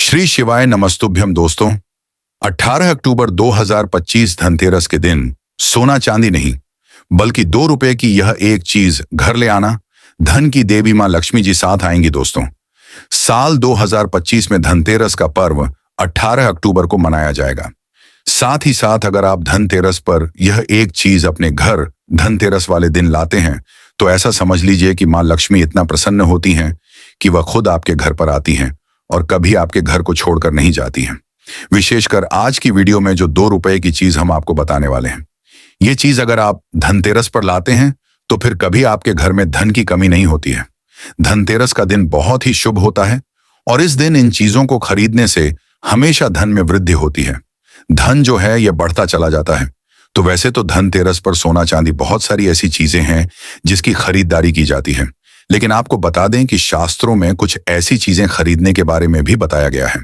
श्री शिवाय नमस्तुभ्यम दोस्तों। 18 अक्टूबर 2025 धनतेरस के दिन सोना चांदी नहीं बल्कि 2 रुपए की यह एक चीज घर ले आना, धन की देवी मां लक्ष्मी जी साथ आएंगी दोस्तों। साल 2025 में धनतेरस का पर्व 18 अक्टूबर को मनाया जाएगा। साथ ही साथ अगर आप धनतेरस पर यह एक चीज अपने घर धनतेरस वाले दिन लाते हैं तो ऐसा समझ लीजिए कि मां लक्ष्मी इतना प्रसन्न होती हैं कि वह खुद आपके घर पर आती हैं और कभी आपके घर को छोड़कर नहीं जाती हैं। विशेषकर आज की वीडियो में जो 2 रुपए की चीज हम आपको बताने वाले हैं, ये चीज अगर आप धनतेरस पर लाते हैं तो फिर कभी आपके घर में धन की कमी नहीं होती है। धनतेरस का दिन बहुत ही शुभ होता है और इस दिन इन चीजों को खरीदने से हमेशा धन में वृद्धि होती है। धन जो है यह बढ़ता चला जाता है। तो वैसे तो धनतेरस पर सोना चांदी बहुत सारी ऐसी चीजें हैं जिसकी खरीदारी की जाती है, लेकिन आपको बता दें कि शास्त्रों में कुछ ऐसी चीजें खरीदने के बारे में भी बताया गया है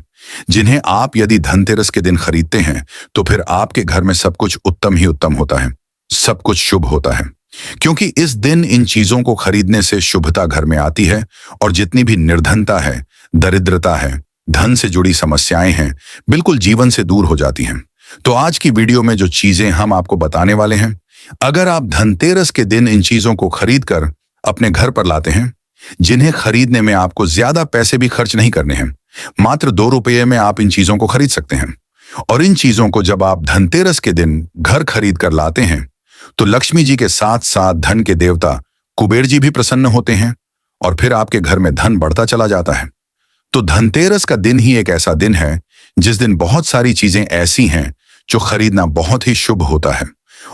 जिन्हें आप यदि धनतेरस के दिन खरीदते हैं तो फिर आपके घर में सब कुछ उत्तम ही उत्तम होता है, सब कुछ शुभ होता है। क्योंकि इस दिन इन चीजों को खरीदने से शुभता घर में आती है और जितनी भी निर्धनता है, दरिद्रता है, धन से जुड़ी समस्याएं हैं, बिल्कुल जीवन से दूर हो जाती हैं। तो आज की वीडियो में जो चीजें हम आपको बताने वाले हैं, अगर आप धनतेरस के दिन इन चीजों को खरीद कर अपने घर पर लाते हैं, जिन्हें खरीदने में आपको ज्यादा पैसे भी खर्च नहीं करने हैं, मात्र 2 रुपये में आप इन चीजों को खरीद सकते हैं। और इन चीजों को जब आप धनतेरस के दिन घर खरीद कर लाते हैं तो लक्ष्मी जी के साथ साथ धन के देवता कुबेर जी भी प्रसन्न होते हैं और फिर आपके घर में धन बढ़ता चला जाता है। तो धनतेरस का दिन ही एक ऐसा दिन है जिस दिन बहुत सारी चीजें ऐसी हैं जो खरीदना बहुत ही शुभ होता है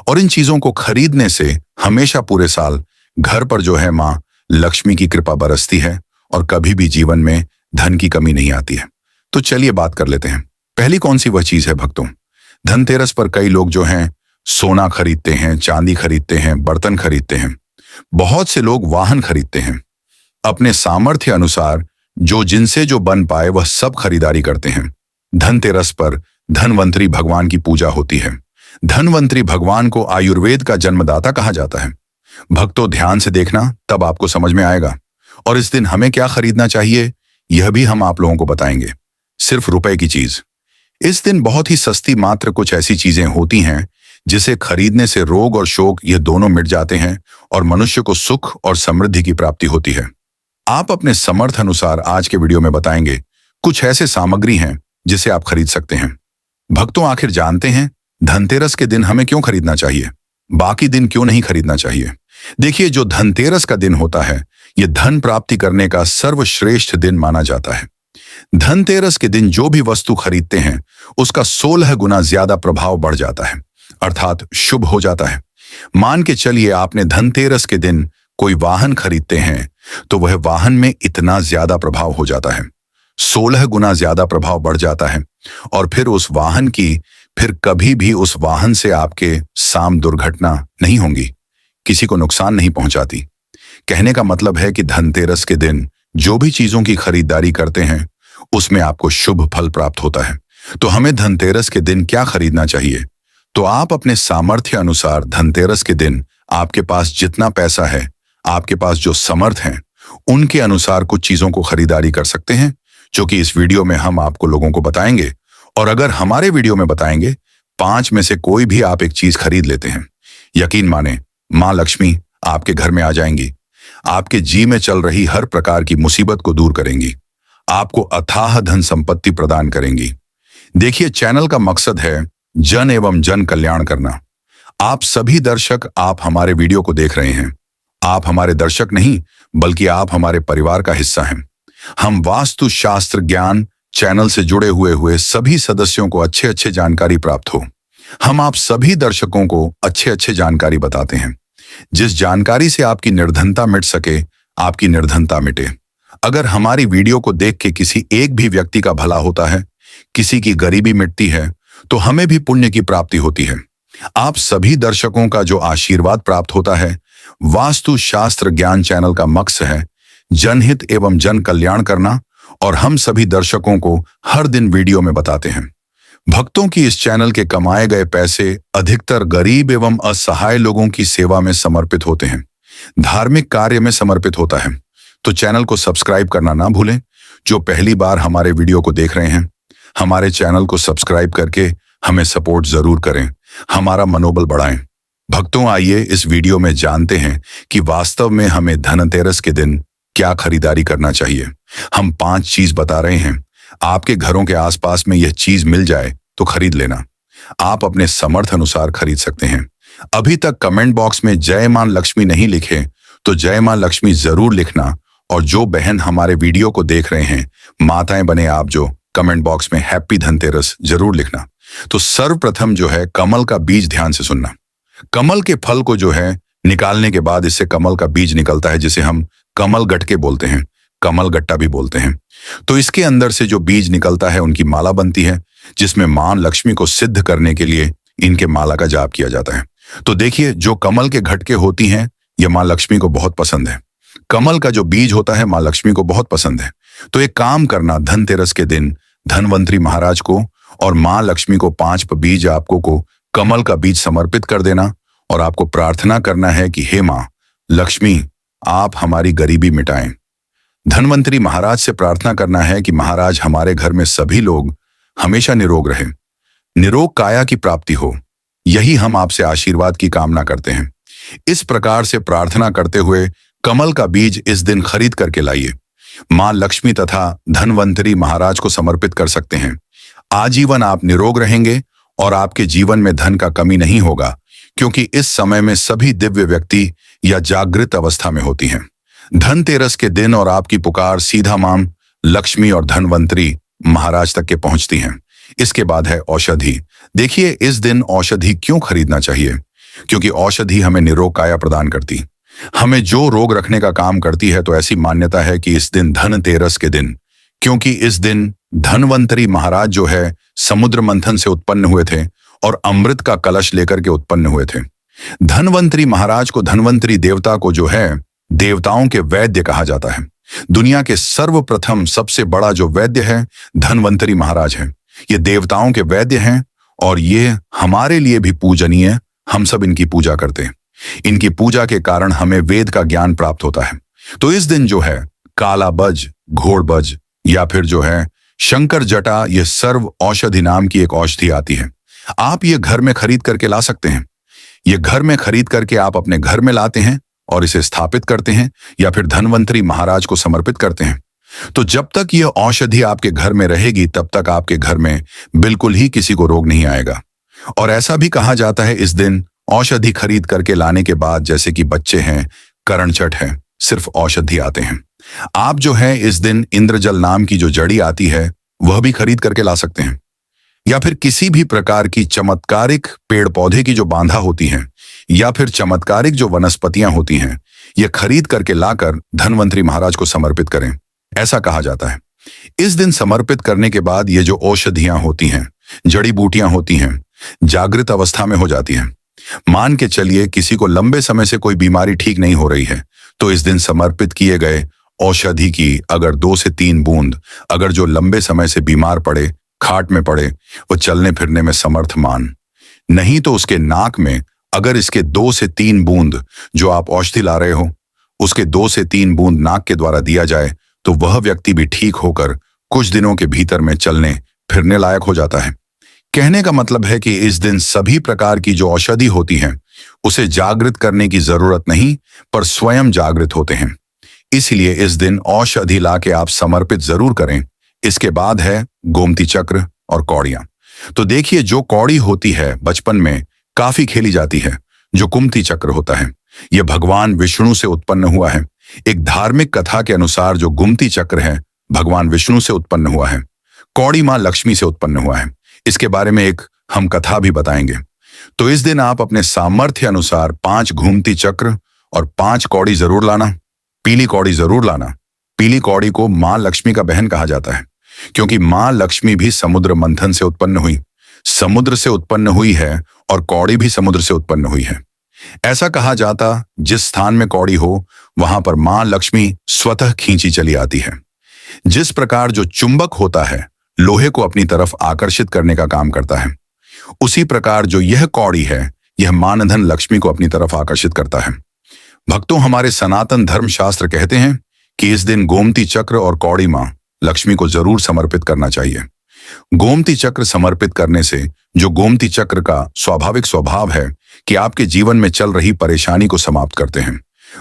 और इन चीजों को खरीदने से हमेशा पूरे साल घर पर जो है मां लक्ष्मी की कृपा बरसती है और कभी भी जीवन में धन की कमी नहीं आती है। तो चलिए बात कर लेते हैं। पहली कौन सी वह चीज है भक्तों? धनतेरस पर कई लोग जो हैं सोना खरीदते हैं, चांदी खरीदते हैं, बर्तन खरीदते हैं। बहुत से लोग वाहन खरीदते हैं। अपने सामर्थ्य अनुसार जो जिनसे जो बन पाए वह सब खरीदारी करते हैं। धनतेरस पर धनवंतरी भगवान की पूजा होती है। धनवंतरी भगवान को आयुर्वेद का जन्मदाता कहा जाता है। भक्तों ध्यान से देखना, तब आपको समझ में आएगा। और इस दिन हमें क्या खरीदना चाहिए यह भी हम आप लोगों को बताएंगे। सिर्फ रुपए की चीज। इस दिन बहुत ही सस्ती मात्र कुछ ऐसी चीजें होती हैं जिसे खरीदने से रोग और शोक ये दोनों मिट जाते हैं और मनुष्य को सुख और समृद्धि की प्राप्ति होती है। आप अपने समर्थ अनुसार आज के वीडियो में बताएंगे कुछ ऐसे सामग्री हैं जिसे आप खरीद सकते हैं। भक्तों आखिर जानते हैं धनतेरस के दिन हमें क्यों खरीदना चाहिए, बाकी दिन क्यों नहीं खरीदना चाहिए? देखिए, जो धनतेरस का दिन होता है यह धन प्राप्ति करने का सर्वश्रेष्ठ दिन माना जाता है। धनतेरस के दिन जो भी वस्तु खरीदते हैं उसका 16 गुना ज्यादा प्रभाव बढ़ जाता है, अर्थात शुभ हो जाता है। मान के चलिए आपने धनतेरस के दिन कोई वाहन खरीदते हैं तो वह वाहन में इतना ज्यादा प्रभाव हो जाता है, 16 गुना ज्यादा प्रभाव बढ़ जाता है और फिर उस वाहन की फिर कभी भी उस वाहन से आपके साम दुर्घटना नहीं होंगी, किसी को नुकसान नहीं पहुंचाती। कहने का मतलब है कि धनतेरस के दिन जो भी चीजों की खरीदारी करते हैं उसमें आपको शुभ फल प्राप्त होता है। तो हमें धनतेरस के दिन क्या खरीदना चाहिए? तो आप अपने सामर्थ्य अनुसार धनतेरस के दिन आपके पास जितना पैसा है, आपके पास जो समर्थ हैं, उनके अनुसार कुछ चीजों को खरीदारी कर सकते हैं, जो कि इस वीडियो में हम आपको लोगों को बताएंगे। और अगर हमारे वीडियो में बताएंगे 5 में से कोई भी आप एक चीज खरीद लेते हैं, यकीन माने मां लक्ष्मी आपके घर में आ जाएंगी, आपके जी में चल रही हर प्रकार की मुसीबत को दूर करेंगी, आपको अथाह धन संपत्ति प्रदान करेंगी। देखिए, चैनल का मकसद है जन एवं जन कल्याण करना। आप सभी दर्शक आप हमारे वीडियो को देख रहे हैं। आप हमारे दर्शक नहीं बल्कि आप हमारे परिवार का हिस्सा हैं। हम वास्तु शास्त्र ज्ञान चैनल से जुड़े हुए सभी सदस्यों को अच्छे जानकारी प्राप्त हो। हम आप सभी दर्शकों को अच्छे जानकारी बताते हैं, जिस जानकारी से आपकी निर्धनता मिट सके, आपकी निर्धनता मिटे। अगर हमारी वीडियो को देख के किसी एक भी व्यक्ति का भला होता है, किसी की गरीबी मिटती है, तो हमें भी पुण्य की प्राप्ति होती है। आप सभी दर्शकों का जो आशीर्वाद प्राप्त होता है, वास्तु शास्त्र ज्ञान चैनल का मकसद है जनहित एवं जन कल्याण करना और हम सभी दर्शकों को हर दिन वीडियो में बताते हैं। भक्तों की इस चैनल के कमाए गए पैसे अधिकतर गरीब एवं असहाय लोगों की सेवा में समर्पित होते हैं, धार्मिक कार्य में समर्पित होता है। तो चैनल को सब्सक्राइब करना ना भूलें, जो पहली बार हमारे वीडियो को देख रहे हैं, हमारे चैनल को सब्सक्राइब करके हमें सपोर्ट जरूर करें, हमारा मनोबल बढ़ाएं। भक्तों, आइए इस वीडियो में जानते हैं कि वास्तव में हमें धनतेरस के दिन क्या खरीदारी करना चाहिए। हम 5 चीज बता रहे हैं। आपके घरों के आसपास में यह चीज मिल जाए तो खरीद लेना। आप अपने समर्थ अनुसार खरीद सकते हैं। अभी तक कमेंट बॉक्स में जय मां लक्ष्मी नहीं लिखे तो जय मां लक्ष्मी जरूर लिखना। और जो बहन हमारे वीडियो को देख रहे हैं, माताएं बने आप, जो कमेंट बॉक्स में हैप्पी धनतेरस जरूर लिखना। तो सर्वप्रथम जो है, कमल का बीज ध्यान से सुनना। कमल के फल को जो है निकालने के बाद इससे कमल का बीज निकलता है, जिसे हम कमल गट्टे बोलते हैं, कमल गट्टा भी बोलते हैं। तो इसके अंदर से जो बीज निकलता है उनकी माला बनती है, जिसमें मां लक्ष्मी को सिद्ध करने के लिए इनके माला का जाप किया जाता है। तो देखिए, जो कमल के घटके होती हैं ये मां लक्ष्मी को बहुत पसंद है। कमल का जो बीज होता है मां लक्ष्मी को बहुत पसंद है। तो एक काम करना, धनतेरस के दिन धनवंतरी महाराज को और मां लक्ष्मी को 5 बीज आपको को कमल का बीज समर्पित कर देना। और आपको प्रार्थना करना है कि हे मां लक्ष्मी, आप हमारी गरीबी मिटाएं। धनवंतरी महाराज से प्रार्थना करना है कि महाराज, हमारे घर में सभी लोग हमेशा निरोग रहें, निरोग काया की प्राप्ति हो। यही हम आपसे आशीर्वाद की कामना करते हैं। इस प्रकार से प्रार्थना करते हुए कमल का बीज इस दिन खरीद करके लाइए। मां लक्ष्मी तथा धनवंतरी महाराज को समर्पित कर सकते हैं। आजीवन आप निरोग रहेंगे और आपके जीवन में धन का कमी नहीं होगा, क्योंकि इस समय में सभी दिव्य व्यक्ति या जागृत अवस्था में होती हैं। धनतेरस के दिन और आपकी पुकार सीधा मां लक्ष्मी और धनवंतरी महाराज तक के पहुंचती हैं। इसके बाद है औषधि। देखिए, इस दिन औषधि क्यों खरीदना चाहिए? क्योंकि औषधि हमें निरोग काया प्रदान करती, हमें जो रोग रखने का काम करती है। तो ऐसी मान्यता है कि इस दिन, धनतेरस के दिन, क्योंकि इस दिन धनवंतरी महाराज जो है समुद्र मंथन से उत्पन्न हुए थे और अमृत का कलश लेकर के उत्पन्न हुए थे। धनवंतरी महाराज को, धनवंतरी देवता को जो है देवताओं के वैद्य कहा जाता है। दुनिया के सर्वप्रथम सबसे बड़ा जो वैद्य है धनवंतरी महाराज है। ये देवताओं के वैद्य हैं और ये हमारे लिए भी पूजनीय। हम सब इनकी पूजा करते हैं। इनकी पूजा के कारण हमें वेद का ज्ञान प्राप्त होता है। तो इस दिन जो है काला बज, घोड़ बज या फिर जो है शंकर जटा, यह सर्व औषधि नाम की एक औषधि आती है। आप ये घर में खरीद करके ला सकते हैं। ये घर में खरीद करके आप अपने घर में लाते हैं और इसे स्थापित करते हैं या फिर धनवंतरी महाराज को समर्पित करते हैं। तो जब तक यह औषधि आपके घर में रहेगी तब तक आपके घर में बिल्कुल ही किसी को रोग नहीं आएगा। और ऐसा भी कहा जाता है, इस दिन औषधि खरीद करके लाने के बाद, जैसे कि बच्चे हैं, करणचट है, सिर्फ औषधि आते हैं। आप जो है इस दिन इंद्रजल नाम की जो जड़ी आती है वह भी खरीद करके ला सकते हैं। या फिर किसी भी प्रकार की चमत्कारिक पेड़ पौधे की जो बांधा होती हैं या फिर चमत्कारिक जो वनस्पतियां होती हैं, ये खरीद करके लाकर धनवंतरी महाराज को समर्पित करें, ऐसा कहा जाता है। इस दिन समर्पित करने के बाद ये जो औषधियां होती हैं, जड़ी बूटियां होती हैं, जागृत अवस्था में हो जाती हैं। मान के चलिए किसी को लंबे समय से कोई बीमारी ठीक नहीं हो रही है, तो इस दिन समर्पित किए गए औषधि की अगर 2 से 3 बूंद, अगर जो लंबे समय से बीमार पड़े, खाट में पड़े, वो चलने फिरने में समर्थ मान, नहीं तो उसके नाक में अगर इसके 2 से 3 बूंद जो आप औषधि ला रहे हो, उसके 2 से 3 बूंद नाक के द्वारा दिया जाए तो वह व्यक्ति भी ठीक होकर कुछ दिनों के भीतर में चलने फिरने लायक हो जाता है। कहने का मतलब है कि इस दिन सभी प्रकार की जो औषधि होती हैं उसे जागृत करने की जरूरत नहीं, पर स्वयं जागृत होते हैं। इसलिए इस दिन औषधि ला के आप समर्पित जरूर करें। इसके बाद है गोमती चक्र और कौड़ियां। तो देखिए, जो कौड़ी होती है बचपन में काफी खेली जाती है। जो कुमती चक्र होता है यह भगवान विष्णु से उत्पन्न हुआ है। एक धार्मिक कथा के अनुसार जो गुमती चक्र है भगवान विष्णु से उत्पन्न हुआ है, कौड़ी मां लक्ष्मी से उत्पन्न हुआ है। इसके बारे में एक हम कथा भी बताएंगे। तो इस दिन आप अपने सामर्थ्य अनुसार 5 घूमती चक्र और 5 कौड़ी जरूर लाना। पीली कौड़ी जरूर लाना। पीली कौड़ी को मां लक्ष्मी का बहन कहा जाता है, क्योंकि मां लक्ष्मी भी समुद्र मंथन से उत्पन्न हुई, समुद्र से उत्पन्न हुई है और कौड़ी भी समुद्र से उत्पन्न हुई है। ऐसा कहा जाता, जिस स्थान में कौड़ी हो वहां पर मां लक्ष्मी स्वतः खींची चली आती है। जिस प्रकार जो चुंबक होता है लोहे को अपनी तरफ आकर्षित करने का काम करता है, उसी प्रकार जो यह कौड़ी है यह मानधन लक्ष्मी को अपनी तरफ आकर्षित करता है। भक्तों, हमारे सनातन धर्म शास्त्र कहते हैं कि इस दिन गोमती चक्र और कौड़ी मां लक्ष्मी को जरूर समर्पित करना चाहिए। गोमती चक्र समर्पित करने से जो गोमती चक्र का स्वाभाविक स्वभाव है कि आपके जीवन में चल रही परेशानी को समाप्त करते हैं।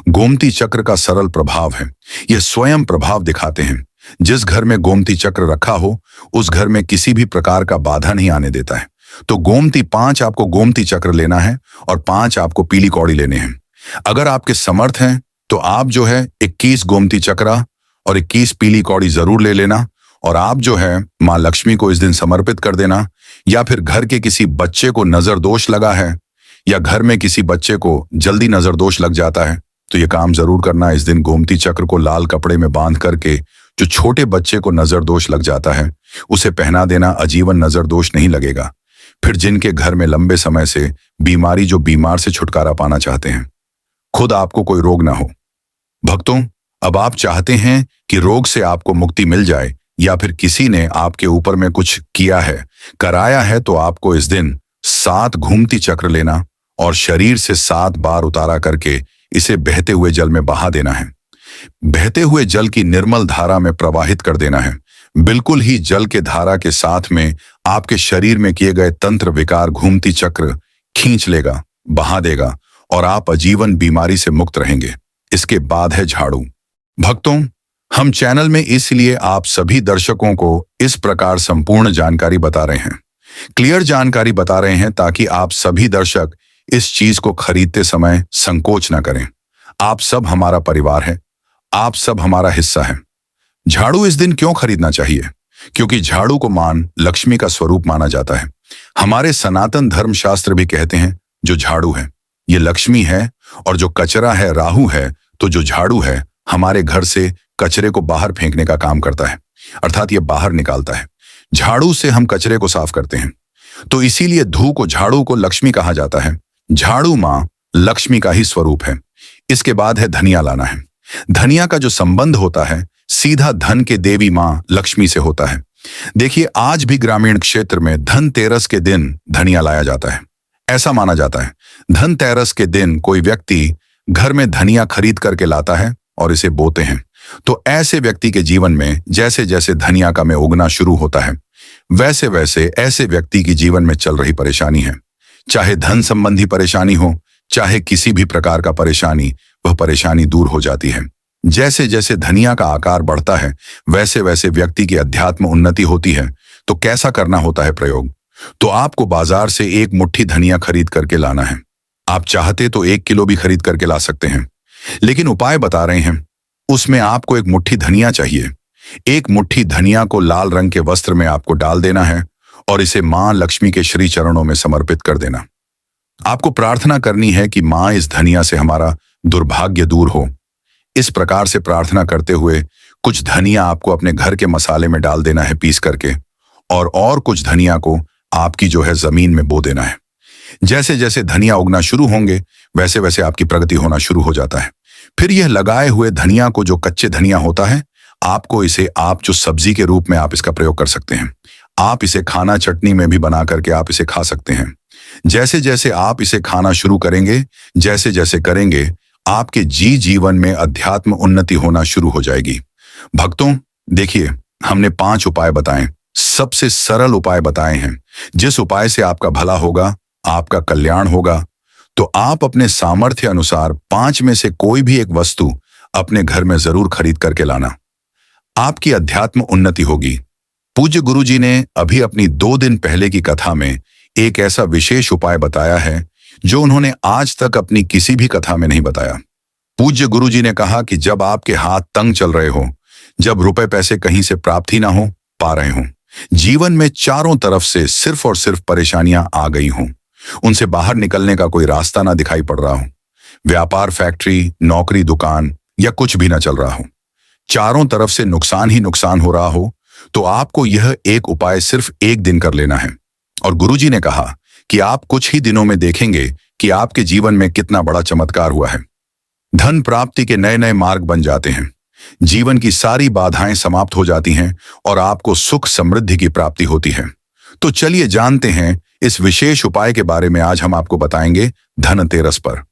गोमती चक्र का सरल प्रभाव है, यह स्वयं प्रभाव दिखाते हैं। जिस घर में गोमती चक्र रखा हो उस घर में किसी भी प्रकार का बाधा नहीं आने देता है। तो गोमती 5 आपको गोमती चक्र लेना है और 5 आपको पीली कौड़ी लेने हैं। अगर आपके समर्थ हैं तो आप जो है 21 गोमती चक्रा और 21 पीली कौड़ी जरूर ले लेना और आप जो है माँ लक्ष्मी को इस दिन समर्पित कर देना। या फिर घर के किसी बच्चे को नजर दोष लगा है या घर में किसी बच्चे को जल्दी नजर दोष लग जाता है तो ये काम जरूर करना। इस दिन गोमती चक्र को लाल कपड़े में बांध करके जो छोटे बच्चे को नजर दोष लग जाता है उसे पहना देना, आजीवन नजर दोष नहीं लगेगा। फिर जिनके घर में लंबे समय से बीमारी, जो बीमार से छुटकारा पाना चाहते हैं, खुद आपको कोई रोग ना हो। भक्तों, अब आप चाहते हैं कि रोग से आपको मुक्ति मिल जाए या फिर किसी ने आपके ऊपर में कुछ किया है, कराया है, तो आपको इस दिन 7 घूमती चक्र लेना और शरीर से 7 बार उतारा करके इसे बहते हुए जल में बहा देना है। बहते हुए जल की निर्मल धारा में प्रवाहित कर देना है। बिल्कुल ही जल के धारा के साथ में आपके शरीर में किए गए तंत्र विकार घूमती चक्र खींच लेगा, बहा देगा और आप आजीवन बीमारी से मुक्त रहेंगे। इसके बाद है झाड़ू। भक्तों, हम चैनल में इसलिए आप सभी दर्शकों को इस प्रकार संपूर्ण जानकारी बता रहे हैं, क्लियर जानकारी बता रहे हैं, ताकि आप सभी दर्शक इस चीज को खरीदते समय संकोच न करें। आप सब हमारा परिवार है, आप सब हमारा हिस्सा है। झाड़ू इस दिन क्यों खरीदना चाहिए? क्योंकि झाड़ू को मान लक्ष्मी का स्वरूप माना जाता है। हमारे सनातन धर्मशास्त्र भी कहते हैं जो झाड़ू है ये लक्ष्मी है और जो कचरा है राहु है, तो जो झाड़ू है हमारे घर से कचरे को बाहर फेंकने का काम करता है, अर्थात ये बाहर निकालता है। झाड़ू से हम कचरे को साफ करते हैं, तो इसीलिए धू को, झाड़ू को लक्ष्मी कहा जाता है। झाड़ू माँ लक्ष्मी का ही स्वरूप है। इसके बाद है धनिया लाना है। धनिया का जो संबंध होता है सीधा धन के देवी माँ लक्ष्मी से होता है। देखिए, आज भी ग्रामीण क्षेत्र में धनतेरस के दिन धनिया लाया जाता है। ऐसा माना जाता है धनतेरस के दिन कोई व्यक्ति घर में धनिया खरीद करके लाता है और इसे बोते हैं, तो ऐसे व्यक्ति के जीवन में जैसे जैसे धनिया का में उगना शुरू होता है वैसे वैसे ऐसे व्यक्ति की जीवन में चल रही परेशानी है, चाहे धन संबंधी परेशानी हो, चाहे किसी भी प्रकार का परेशानी, वह परेशानी दूर हो जाती है। जैसे जैसे धनिया का आकार बढ़ता है वैसे वैसे व्यक्ति की अध्यात्म उन्नति होती है। तो कैसा करना होता है प्रयोग? तो आपको बाजार से 1 मुट्ठी धनिया खरीद करके लाना है। आप चाहते तो 1 किलो भी खरीद करके ला सकते हैं, लेकिन उपाय बता रहे हैं उसमें आपको 1 मुट्ठी धनिया चाहिए। 1 मुट्ठी धनिया को लाल रंग के वस्त्र में आपको डाल देना है और इसे मां लक्ष्मी के श्री चरणों में समर्पित कर देना। आपको प्रार्थना करनी है कि मां इस धनिया से हमारा दुर्भाग्य दूर हो। इस प्रकार से प्रार्थना करते हुए कुछ धनिया आपको अपने घर के मसाले में डाल देना है पीस करके, और कुछ धनिया को आपकी जो है जमीन में बो देना है। जैसे जैसे धनिया उगना शुरू होंगे वैसे वैसे आपकी प्रगति होना शुरू हो जाता है। फिर यह लगाए हुए धनिया को, जो कच्चे धनिया होता है, आपको इसे आप जो सब्जी के रूप में आप इसका प्रयोग कर सकते हैं। आप इसे खाना चटनी में भी बना करके आप इसे खा सकते हैं। जैसे जैसे आप इसे खाना शुरू करेंगे, जैसे जैसे करेंगे, आपके जीवन में अध्यात्म उन्नति होना शुरू हो जाएगी। भक्तों, देखिए, हमने 5 उपाय बताए, सबसे सरल उपाय बताए हैं। जिस उपाय से आपका भला होगा, आपका कल्याण होगा। तो आप अपने सामर्थ्य अनुसार 5 में से कोई भी एक वस्तु अपने घर में जरूर खरीद करके लाना। आपकी अध्यात्म उन्नति होगी। पूज्य गुरुजी ने अभी अपनी 2 दिन पहले की कथा में एक ऐसा विशेष उपाय बताया है जो उन्होंने आज तक अपनी किसी भी कथा में नहीं बताया। पूज्य गुरुजी ने कहा कि जब आपके हाथ तंग चल रहे हो, जब रुपए पैसे कहीं से प्राप्त ही ना हो पा रहे हो, जीवन में चारों तरफ से सिर्फ और सिर्फ परेशानियां आ गई हों, उनसे बाहर निकलने का कोई रास्ता ना दिखाई पड़ रहा हो, व्यापार, फैक्ट्री, नौकरी, दुकान या कुछ भी ना चल रहा हो, चारों तरफ से नुकसान ही नुकसान हो रहा हो, तो आपको यह एक उपाय सिर्फ 1 दिन कर लेना है। और गुरुजी ने कहा कि आप कुछ ही दिनों में देखेंगे कि आपके जीवन में कितना बड़ा चमत्कार हुआ है। धन प्राप्ति के नए नए मार्ग बन जाते हैं, जीवन की सारी बाधाएं समाप्त हो जाती हैं और आपको सुख समृद्धि की प्राप्ति होती है। तो चलिए जानते हैं इस विशेष उपाय के बारे में। आज हम आपको बताएंगे धनतेरस पर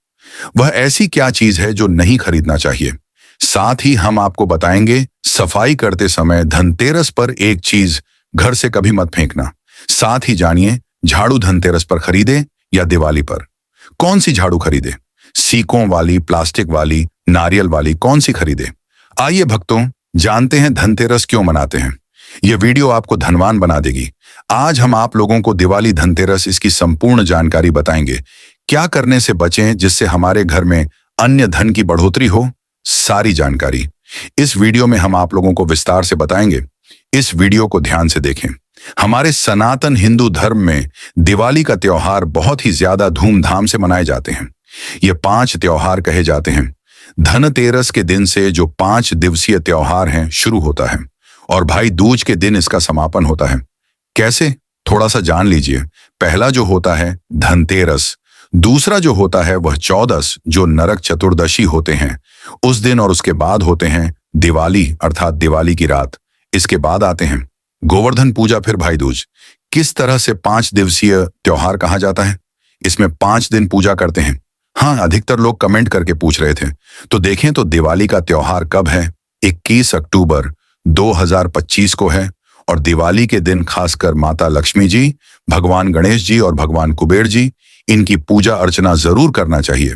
वह ऐसी क्या चीज है जो नहीं खरीदना चाहिए। साथ ही हम आपको बताएंगे सफाई करते समय धनतेरस पर एक चीज घर से कभी मत फेंकना। साथ ही जानिए झाड़ू धनतेरस पर खरीदे या दिवाली पर। कौन सी झाड़ू खरीदे? सीकों वाली, प्लास्टिक वाली, नारियल वाली, कौन सी खरीदे? आइए भक्तों, जानते हैं धनतेरस क्यों मनाते हैं। यह वीडियो आपको धनवान बना देगी। आज हम आप लोगों को दिवाली, धनतेरस, इसकी संपूर्ण जानकारी बताएंगे। क्या करने से बचें जिससे हमारे घर में अन्य धन की बढ़ोतरी हो, सारी जानकारी इस वीडियो में हम आप लोगों को विस्तार से बताएंगे। इस वीडियो को ध्यान से देखें। हमारे सनातन हिंदू धर्म में दिवाली का त्योहार बहुत ही ज्यादा धूमधाम से मनाए जाते हैं। ये 5 त्योहार कहे जाते हैं। धनतेरस के दिन से जो 5 दिवसीय त्योहार हैं शुरू होता है और भाई दूज के दिन इसका समापन होता है। कैसे? थोड़ा सा जान लीजिए। पहला जो होता है धनतेरस, दूसरा जो होता है वह चौदस, जो नरक चतुर्दशी होते हैं उस दिन, और उसके बाद होते हैं दिवाली अर्थात दिवाली की रात। इसके बाद आते हैं गोवर्धन पूजा, फिर भाई दूज। किस तरह से 5 दिवसीय त्योहार कहा जाता है? इसमें 5 दिन पूजा करते हैं। हाँ, अधिकतर लोग कमेंट करके पूछ रहे थे, तो देखें तो दिवाली का त्योहार कब है? 21 अक्टूबर 2025 को है। और दिवाली के दिन खासकर माता लक्ष्मी जी, भगवान गणेश जी और भगवान कुबेर जी, इनकी पूजा अर्चना जरूर करना चाहिए।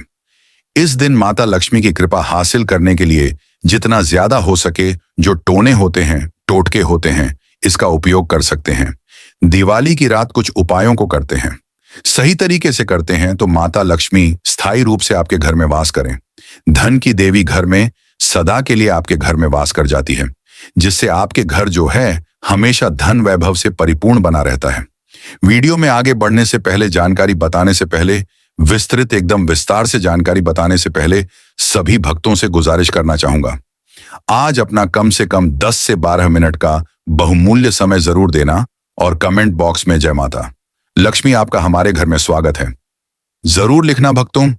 इस दिन माता लक्ष्मी की कृपा हासिल करने के लिए जितना ज्यादा हो सके जो टोने होते हैं, टोटके होते हैं, इसका उपयोग कर सकते हैं। दिवाली की रात कुछ उपायों को करते हैं। सही तरीके से करते हैं तो माता लक्ष्मी स्थायी रूप से आपके घर में वास करें। धन की देवी घर में सदा के लिए आपके घर में वास कर जाती है, जिससे आपके घर जो है हमेशा धन वैभव से परिपूर्ण बना रहता है। वीडियो में आगे बढ़ने से पहले, जानकारी बताने से पहले, विस्तृत एकदम विस्तार से जानकारी बताने से पहले सभी भक्तों से गुजारिश करना चाहूंगा, आज अपना कम से कम 10 से 12 मिनट का बहुमूल्य समय जरूर देना और कमेंट बॉक्स में जय माता लक्ष्मी आपका हमारे घर में स्वागत है जरूर लिखना भक्तों।